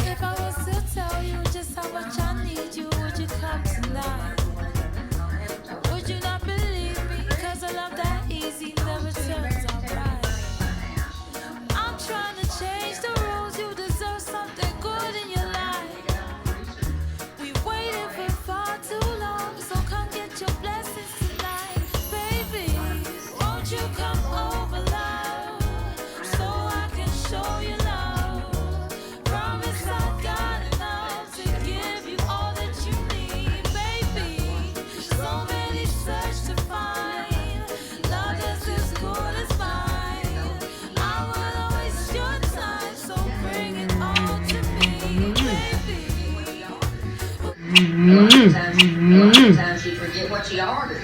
If I was to tell you just how much I need you, would you come tonight? Would you not believe me? Cause a love that easy never turns out right. I'm trying to change the rules, you deserve something good in your life. We waited for far too long, so come get your blessings tonight. Baby, won't you come over, love, so I can show you love. Promise I got enough to give you all that you need, baby. So many search to find love that's as good as mine. I wouldn't waste your time, so bring it all to me, baby. A lot of times you forget what you ordered.